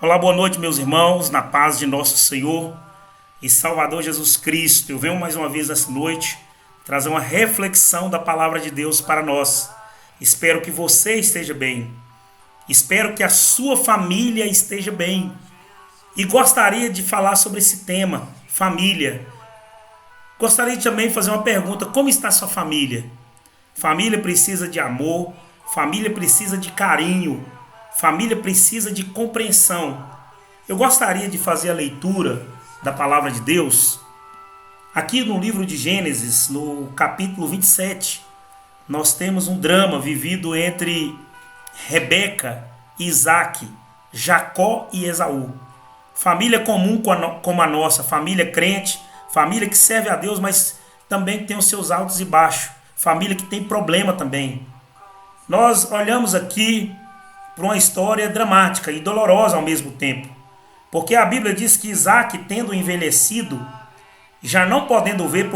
Olá, boa noite, meus irmãos, na paz de nosso Senhor e Salvador Jesus Cristo. Eu venho mais uma vez essa noite trazer uma reflexão da palavra de Deus para nós. Espero que você esteja bem. Espero que a sua família esteja bem. E gostaria de falar sobre esse tema, família. Gostaria também de fazer uma pergunta: como está a sua família? Família precisa de amor, família precisa de carinho, família precisa de compreensão. Eu gostaria de fazer a leitura da palavra de Deus. Aqui no livro de Gênesis, no capítulo 27, nós temos um drama vivido entre Rebeca e Isaac, Jacó e Esaú. Família comum como a nossa, família crente, família que serve a Deus, mas também tem os seus altos e baixos. Família que tem problema também. Nós olhamos aqui para uma história dramática e dolorosa ao mesmo tempo. Porque a Bíblia diz que Isaac, tendo envelhecido, já não podendo ver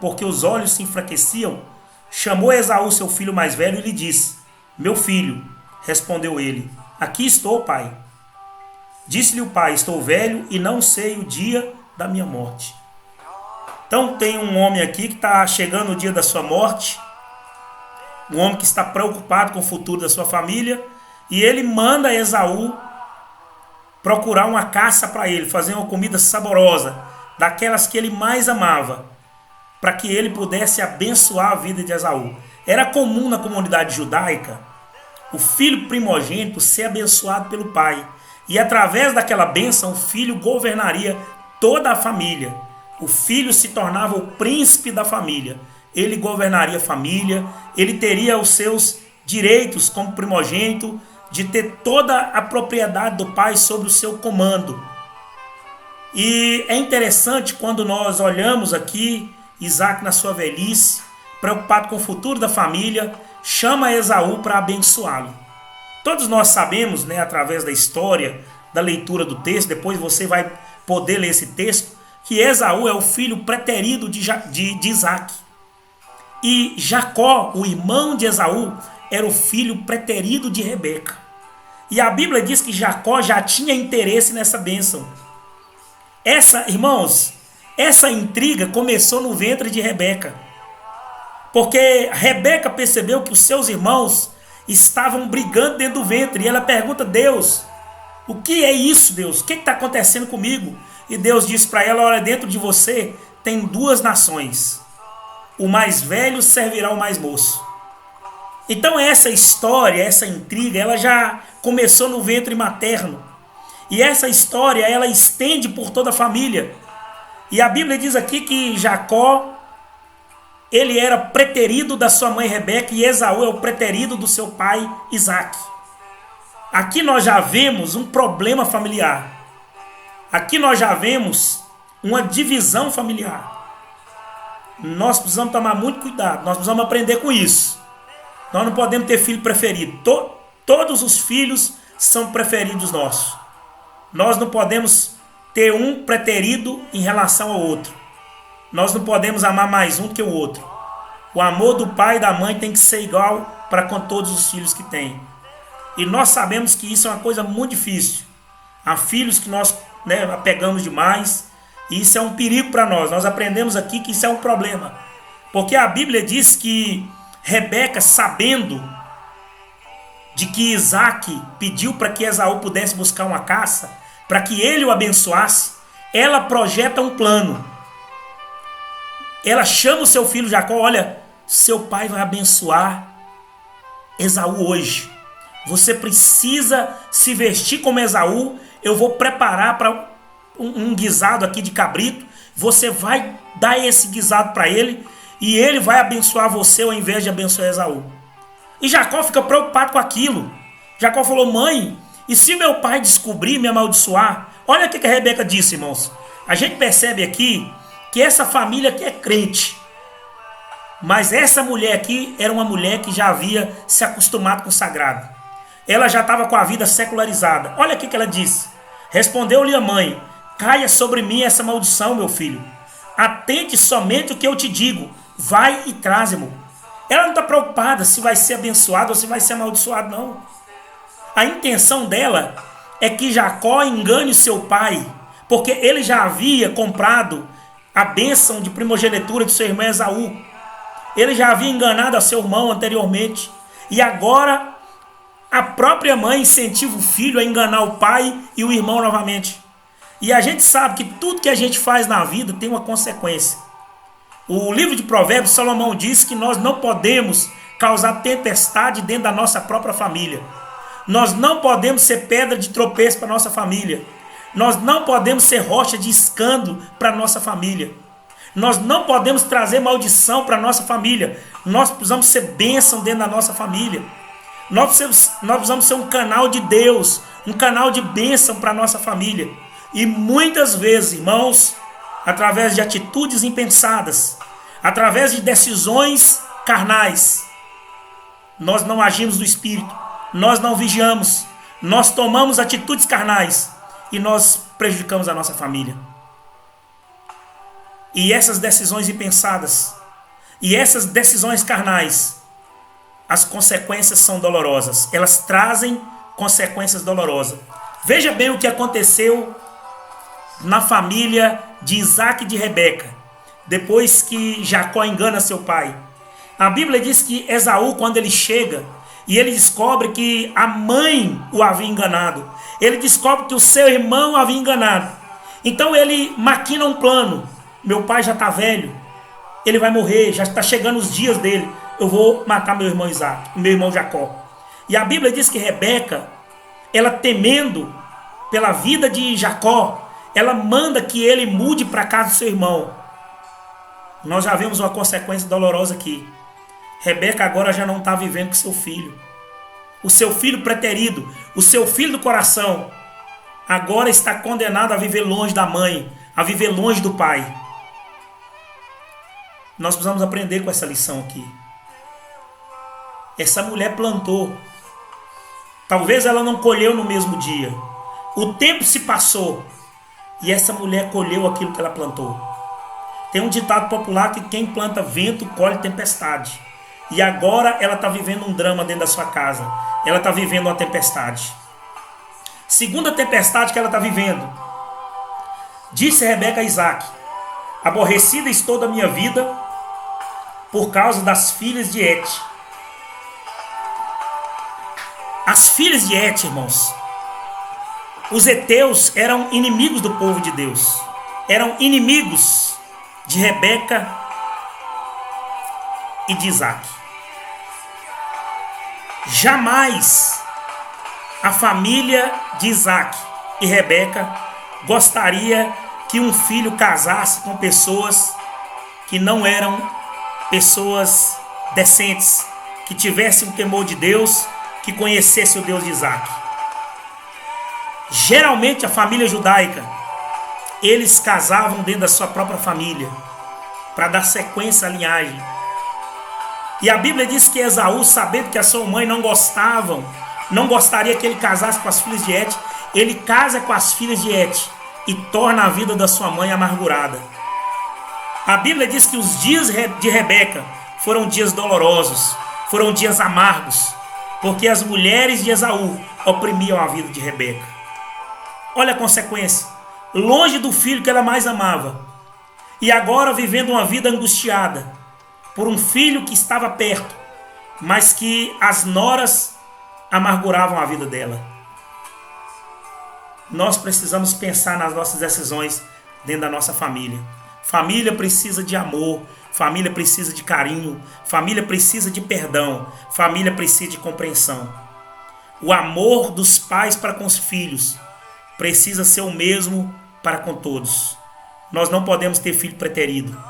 porque os olhos se enfraqueciam, chamou Esaú, seu filho mais velho, e lhe disse: Meu filho, respondeu ele, aqui estou, pai. Disse-lhe o pai: Estou velho e não sei o dia da minha morte. Então tem um homem aqui que está chegando o dia da sua morte, um homem que está preocupado com o futuro da sua família, e ele manda Esaú procurar uma caça para ele, fazer uma comida saborosa, daquelas que ele mais amava, para que ele pudesse abençoar a vida de Esaú. Era comum na comunidade judaica o filho primogênito ser abençoado pelo pai, e através daquela bênção o filho governaria toda a família. O filho se tornava o príncipe da família. Ele governaria a família, ele teria os seus direitos como primogênito, de ter toda a propriedade do pai sob o seu comando. E é interessante quando nós olhamos aqui, Isaac na sua velhice, preocupado com o futuro da família, chama Esaú para abençoá-lo. Todos nós sabemos, através da história, da leitura do texto, depois você vai poder ler esse texto, que Esaú é o filho preterido de Isaac. E Jacó, o irmão de Esaú, era o filho preterido de Rebeca. E a Bíblia diz que Jacó já tinha interesse nessa bênção. Irmãos, essa intriga começou no ventre de Rebeca. Porque Rebeca percebeu que os seus irmãos estavam brigando dentro do ventre. E ela pergunta a Deus: o que é isso, Deus? O que está acontecendo comigo? E Deus disse para ela: olha, dentro de você tem duas nações. O mais velho servirá ao mais moço. Então essa história, essa intriga, ela já começou no ventre materno. E essa história, ela estende por toda a família. E a Bíblia diz aqui que Jacó, ele era preterido da sua mãe Rebeca, e Esaú é o preterido do seu pai Isaac. Aqui nós já vemos um problema familiar. Aqui nós já vemos uma divisão familiar. Nós precisamos tomar muito cuidado, nós precisamos aprender com isso. Nós não podemos ter filho preferido. Todos os filhos são preferidos nossos. Nós não podemos ter um preterido em relação ao outro. Nós não podemos amar mais um que o outro. O amor do pai e da mãe tem que ser igual para com todos os filhos que tem. E nós sabemos que isso é uma coisa muito difícil. Há filhos que nós apegamos demais, e isso é um perigo para nós. Nós aprendemos aqui que isso é um problema. Porque a Bíblia diz que Rebeca, sabendo de que Isaac pediu para que Esaú pudesse buscar uma caça, para que ele o abençoasse, ela projeta um plano. Ela chama o seu filho Jacó: olha, seu pai vai abençoar Esaú hoje. Você precisa se vestir como Esaú. Eu vou preparar para um guisado aqui de cabrito. Você vai dar esse guisado para ele, e ele vai abençoar você ao invés de abençoar Esaú. E Jacó fica preocupado com aquilo. Jacó falou: mãe, e se meu pai descobrir, me amaldiçoar? Olha o que a Rebeca disse, irmãos. A gente percebe aqui que essa família aqui é crente. Mas essa mulher aqui era uma mulher que já havia se acostumado com o sagrado. Ela já estava com a vida secularizada. Olha o que ela disse. Respondeu-lhe a mãe: caia sobre mim essa maldição, meu filho. Atente somente o que eu te digo. Vai e traze-mo. Ela não está preocupada se vai ser abençoado ou se vai ser amaldiçoado, não. A intenção dela é que Jacó engane o seu pai, porque ele já havia comprado a bênção de primogenitura de seu irmão Esaú. Ele já havia enganado a seu irmão anteriormente. E agora a própria mãe incentiva o filho a enganar o pai e o irmão novamente. E a gente sabe que tudo que a gente faz na vida tem uma consequência. O livro de Provérbios, Salomão diz que nós não podemos causar tempestade dentro da nossa própria família. Nós não podemos ser pedra de tropeço para nossa família. Nós não podemos ser rocha de escândalo para nossa família. Nós não podemos trazer maldição para nossa família. Nós precisamos ser bênção dentro da nossa família. Nós precisamos ser um canal de Deus, um canal de bênção para nossa família. E muitas vezes, irmãos, através de atitudes impensadas, através de decisões carnais, nós não agimos do Espírito, nós não vigiamos, nós tomamos atitudes carnais e nós prejudicamos a nossa família. E essas decisões impensadas, e essas decisões carnais, as consequências são dolorosas. Elas trazem consequências dolorosas. Veja bem o que aconteceu na família de Isaac e de Rebeca, depois que Jacó engana seu pai. A Bíblia diz que Esaú, quando ele chega e ele descobre que a mãe o havia enganado, ele descobre que o seu irmão o havia enganado. Então ele maquina um plano. Meu pai já está velho, ele vai morrer, já está chegando os dias dele. Eu vou matar meu irmão Isaac, meu irmão Jacó. E a Bíblia diz que Rebeca, ela temendo pela vida de Jacó, ela manda que ele mude para a casa do seu irmão. Nós já vemos uma consequência dolorosa aqui. Rebeca agora já não está vivendo com seu filho. O seu filho preterido, o seu filho do coração, agora está condenado a viver longe da mãe, a viver longe do pai. Nós precisamos aprender com essa lição aqui. Essa mulher plantou. Talvez ela não colheu no mesmo dia. O tempo se passou e essa mulher colheu aquilo que ela plantou. Tem um ditado popular que quem planta vento colhe tempestade. E agora ela está vivendo um drama dentro da sua casa. Ela está vivendo uma tempestade. Segunda tempestade que ela está vivendo. Disse Rebeca a Isaac: aborrecida estou da minha vida por causa das filhas de Et. As filhas de Et, irmãos, os heteus eram inimigos do povo de Deus. Eram inimigos de Rebeca e de Isaac. Jamais a família de Isaac e Rebeca gostaria que um filho casasse com pessoas que não eram pessoas decentes, que tivessem o temor de Deus, que conhecessem o Deus de Isaac. Geralmente a família judaica, eles casavam dentro da sua própria família, para dar sequência à linhagem. E a Bíblia diz que Esaú, sabendo que a sua mãe não gostaria que ele casasse com as filhas de Et, ele casa com as filhas de Et e torna a vida da sua mãe amargurada. A Bíblia diz que os dias de Rebeca foram dias dolorosos, foram dias amargos, porque as mulheres de Esaú oprimiam a vida de Rebeca. Olha a consequência. Longe do filho que ela mais amava, e agora vivendo uma vida angustiada por um filho que estava perto, mas que as noras amarguravam a vida dela. Nós precisamos pensar nas nossas decisões dentro da nossa família. Família precisa de amor, família precisa de carinho, família precisa de perdão, família precisa de compreensão. O amor dos pais para com os filhos precisa ser o mesmo para com todos. Nós não podemos ter filho preterido.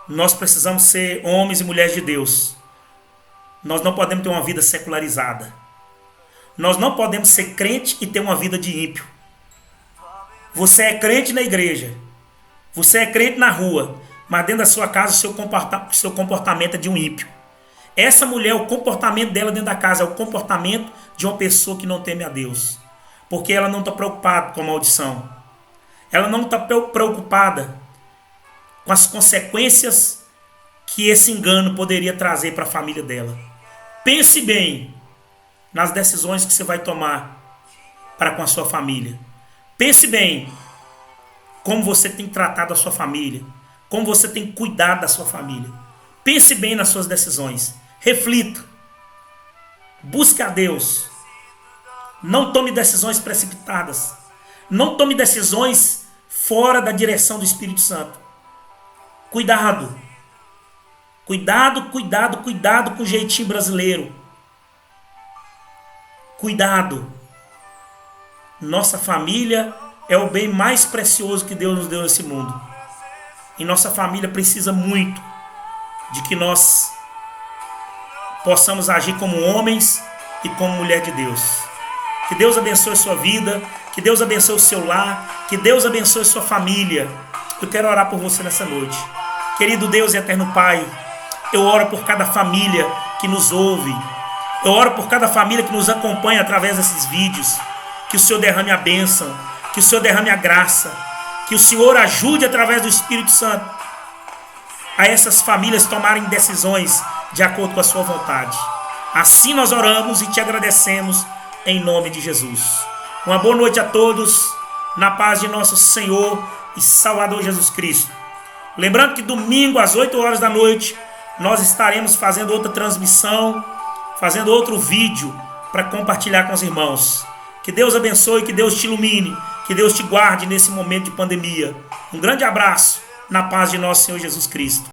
Nós precisamos ser homens e mulheres de Deus. Nós não podemos ter uma vida secularizada. Nós não podemos ser crente e ter uma vida de ímpio. Você é crente na igreja, você é crente na rua, mas dentro da sua casa o seu comportamento é de um ímpio. Essa mulher, o comportamento dela dentro da casa é o comportamento de uma pessoa que não teme a Deus. Porque ela não está preocupada com a maldição. Ela não está preocupada com as consequências que esse engano poderia trazer para a família dela. Pense bem nas decisões que você vai tomar para com a sua família. Pense bem como você tem tratado a sua família, como você tem cuidado da sua família. Pense bem nas suas decisões. Reflita. Busque a Deus. Não tome decisões precipitadas. Não tome decisões fora da direção do Espírito Santo. Cuidado. Cuidado com o jeitinho brasileiro. Cuidado. Nossa família é o bem mais precioso que Deus nos deu nesse mundo. E nossa família precisa muito de que nós possamos agir como homens e como mulher de Deus. Que Deus abençoe sua vida, que Deus abençoe o seu lar, que Deus abençoe sua família. Eu quero orar por você nessa noite. Querido Deus e eterno Pai, eu oro por cada família que nos ouve. Eu oro por cada família que nos acompanha através desses vídeos. Que o Senhor derrame a bênção, que o Senhor derrame a graça, que o Senhor ajude através do Espírito Santo a essas famílias tomarem decisões de acordo com a sua vontade. Assim nós oramos e te agradecemos em nome de Jesus. Uma boa noite a todos, na paz de nosso Senhor e Salvador Jesus Cristo. Lembrando que domingo às 8 horas da noite nós estaremos fazendo outra transmissão, fazendo outro vídeo para compartilhar com os irmãos. Que Deus abençoe, que Deus te ilumine, que Deus te guarde nesse momento de pandemia. Um grande abraço, na paz de nosso Senhor Jesus Cristo.